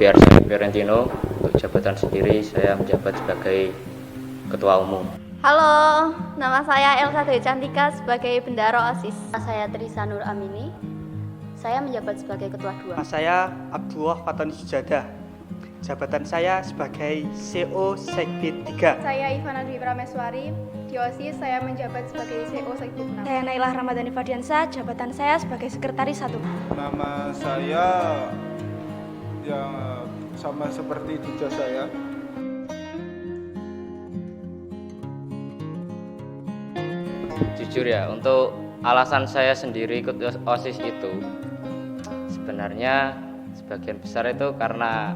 Biar saya Fiorentino, untuk jabatan sendiri saya menjabat sebagai Ketua Umum. Halo, nama saya Elsa Dwi Cantika sebagai Bendahara OSIS. Saya Trisa Nur Amini, saya menjabat sebagai Ketua 2. Nama saya Abdullah Fatoni Sujadah. Jabatan saya sebagai CO Sekbid 3. Saya Ivana Dwi Prameswari. Di OSIS saya menjabat sebagai CO Sekbid 6. Saya Nailah Ramadhani Fadiansa, jabatan saya sebagai Sekretaris 1. Nama saya yang sama seperti dijaz saya. Jujur ya, untuk alasan saya sendiri ikut OSIS itu sebenarnya sebagian besar itu karena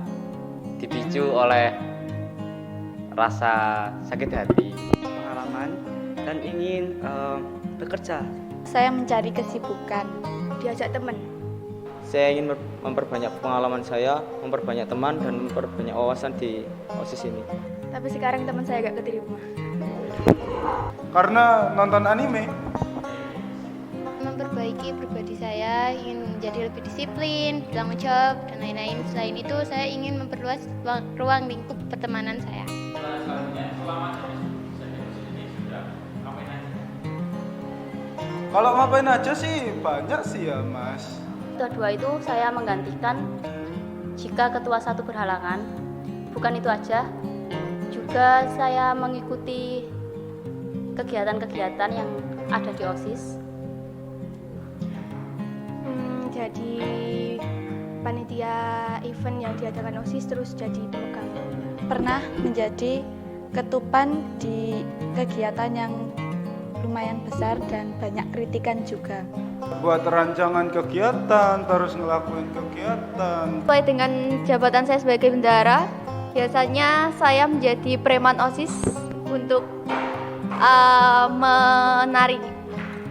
dipicu oleh rasa sakit hati, Pengalaman dan ingin bekerja. Saya mencari kesibukan, diajak teman. Saya ingin memperbanyak pengalaman saya, memperbanyak teman, dan memperbanyak wawasan di OSIS ini. Tapi sekarang teman saya gak keterima. Karena nonton anime. Memperbaiki pribadi saya, ingin menjadi lebih disiplin, bertanggung jawab, dan lain-lain. Selain itu, saya ingin memperluas ruang lingkup pertemanan saya. Kalau ngapain aja sih banyak sih ya Mas. Ketua 2 itu saya menggantikan jika Ketua 1 berhalangan. Bukan itu aja, juga saya mengikuti kegiatan-kegiatan yang ada di OSIS. Jadi panitia event yang diadakan OSIS terus jadi pemegang. Pernah menjadi ketupan di kegiatan yang lumayan besar dan banyak kritikan juga. Buat rancangan kegiatan, terus ngelakuin kegiatan. Sesuai dengan jabatan saya sebagai bendahara, biasanya saya menjadi preman OSIS untuk menarik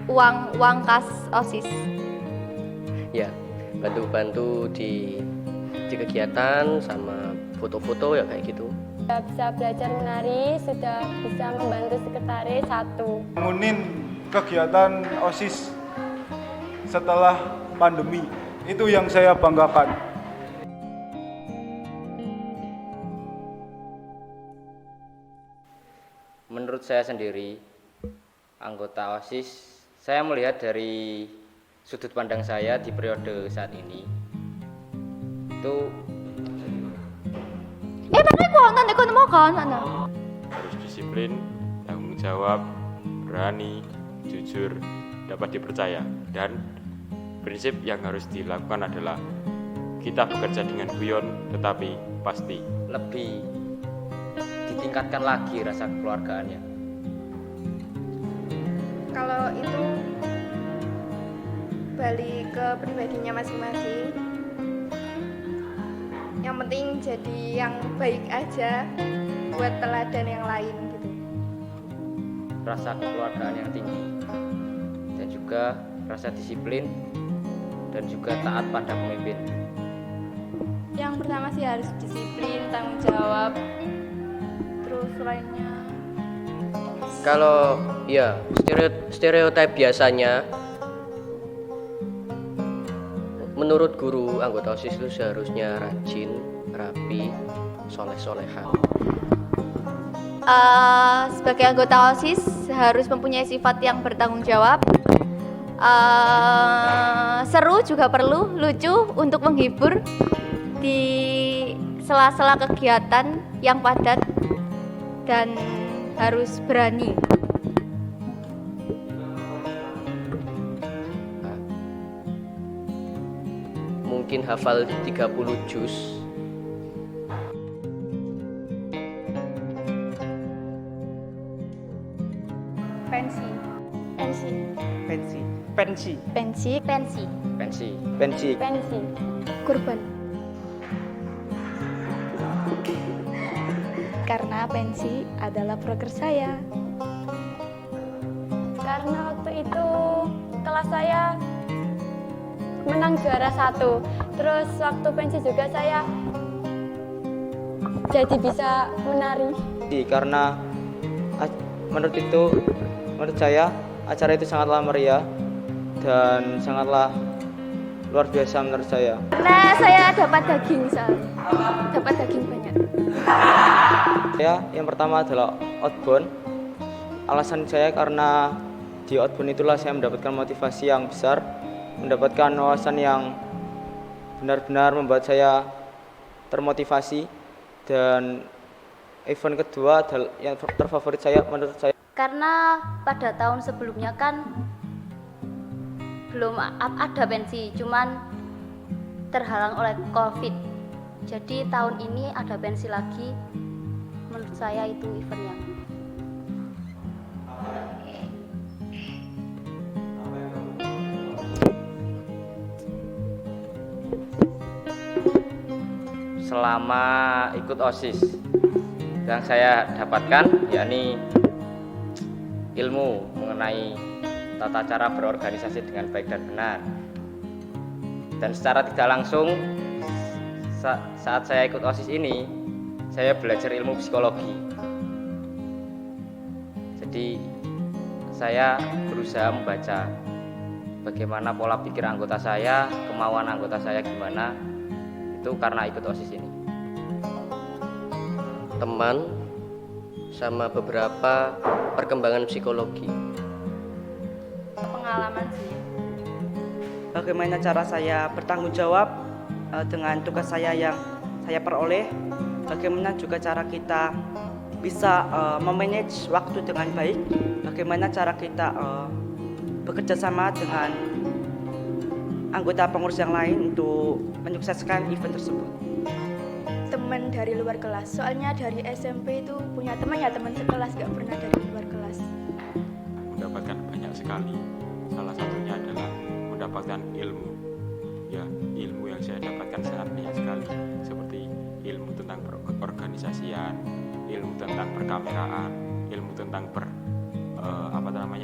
uang kas OSIS. Ya, bantu-bantu di kegiatan sama foto-foto ya kayak gitu. Sudah bisa belajar menari, sudah bisa membantu sekretaris 1. Bangunin kegiatan OSIS setelah pandemi, itu yang saya banggakan. Menurut saya sendiri, anggota OSIS, saya melihat dari sudut pandang saya di periode saat ini itu harus disiplin, tanggung jawab, berani, jujur, dapat dipercaya. Dan prinsip yang harus dilakukan adalah kita bekerja dengan guyon tetapi pasti. lebih ditingkatkan lagi rasa kekeluargaannya. Kalau itu balik ke pribadinya masing-masing. Yang penting jadi yang baik aja buat teladan yang lain gitu. Rasa kekeluargaan yang tinggi dan juga rasa disiplin dan juga taat pada pemimpin. Yang pertama sih harus disiplin, tanggung jawab. Terus lainnya Kalau ya stereotip biasanya menurut guru anggota OSIS itu seharusnya rajin, rapi, soleh-soleha. Sebagai anggota OSIS harus mempunyai sifat yang bertanggung jawab. Seru juga perlu, lucu untuk menghibur di sela-sela kegiatan yang padat dan harus berani. Mungkin hafal 30 juz. Pensi. pensi, Pensi. Pensi. pensi, Pensi. Pensi. Pensi. Pensi. kurban. Karena pensi adalah proker saya. Karena waktu itu kelas saya menang juara 1. Terus waktu pensi juga saya jadi bisa menari. Karena menurut saya acara itu sangatlah meriah dan sangatlah luar biasa menurut saya. Karena saya dapat daging, Sal. dapat daging banyak. Yang pertama adalah outbound. Alasan saya karena di outbound itulah saya mendapatkan motivasi yang besar, mendapatkan wawasan yang benar-benar membuat saya termotivasi. Dan event kedua adalah yang terfavorit saya menurut saya. Karena pada tahun sebelumnya kan belum ada pensi, cuman terhalang oleh COVID. Jadi tahun ini ada pensi lagi. Menurut saya itu event yang selama ikut OSIS yang saya dapatkan yakni ilmu mengenai tata cara berorganisasi dengan baik dan benar. Dan secara tidak langsung saat saya ikut OSIS ini saya belajar ilmu psikologi. Jadi saya berusaha membaca bagaimana pola pikir anggota saya, kemauan anggota saya gimana. Itu karena ikut OSIS ini. Teman sama beberapa perkembangan psikologi. Pengalaman sih. Bagaimana cara saya bertanggung jawab dengan tugas saya yang saya peroleh. Bagaimana juga cara kita bisa memanage waktu dengan baik. Bagaimana cara kita bekerja sama dengan anggota pengurus yang lain untuk menyukseskan event tersebut. Teman dari luar kelas, soalnya dari SMP itu punya teman ya teman sekelas, gak pernah dari luar kelas. Mendapatkan banyak sekali. Salah satunya adalah mendapatkan ilmu. Ya, ilmu yang saya dapatkan sangat banyak sekali, seperti ilmu tentang perorganisasian, ilmu tentang perkameraan, ilmu tentang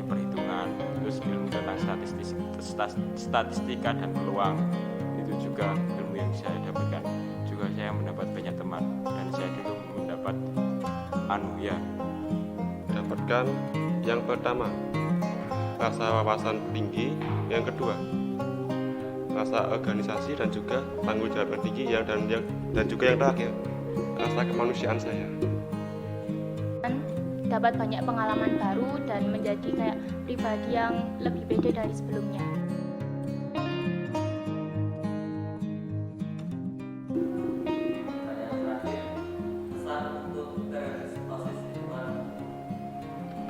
perhitungan, terus ilmu tentang statistika dan peluang. Itu juga ilmu yang saya dapatkan. Juga saya mendapat banyak teman, dan saya dulu mendapat dapatkan yang pertama rasa wawasan tinggi, yang kedua rasa organisasi dan juga tanggung jawab yang tinggi, dan juga yang terakhir rasa kemanusiaan saya. Dapat banyak pengalaman baru dan menjadi kayak pribadi yang lebih beda dari sebelumnya.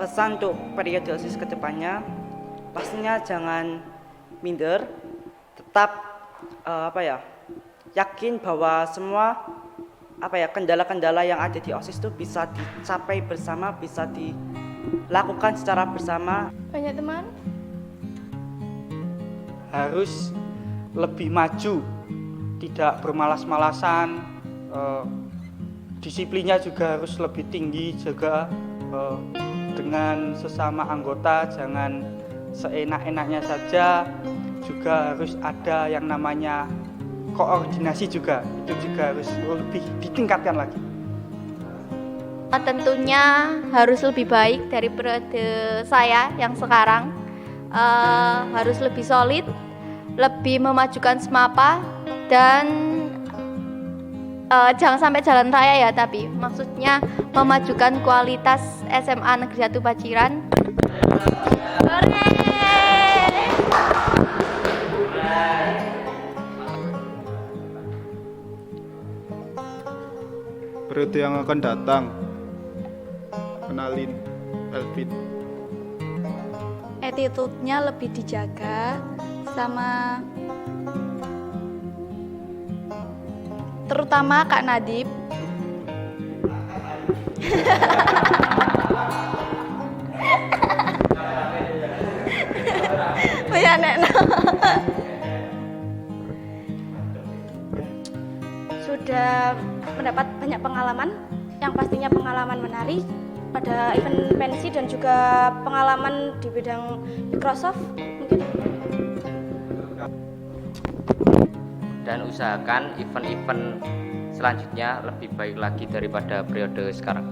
Pesan untuk periode OSIS kedepannya, pastinya jangan minder, tetap yakin bahwa semua kendala-kendala yang ada di OSIS itu bisa dicapai bersama, bisa dilakukan secara bersama. Banyak teman. Harus lebih maju, tidak bermalas-malasan, disiplinnya juga harus lebih tinggi juga, dengan sesama anggota jangan seenak-enaknya saja, juga harus ada yang namanya koordinasi juga, itu juga harus lebih ditingkatkan lagi. Tentunya harus lebih baik dari periode saya yang sekarang, harus lebih solid, lebih memajukan SMAPA, dan jangan sampai jalan raya ya, tapi maksudnya memajukan kualitas SMA Negeri 1 Paciran. Periode yang akan datang, kenalin Elvin. Attitude-nya lebih dijaga, sama terutama Kak Nadib. Sudah mendapat banyak pengalaman, yang pastinya pengalaman menarik pada event pensi dan juga pengalaman di bidang Microsoft mungkin. Dan usahakan event-event selanjutnya lebih baik lagi daripada periode sekarang.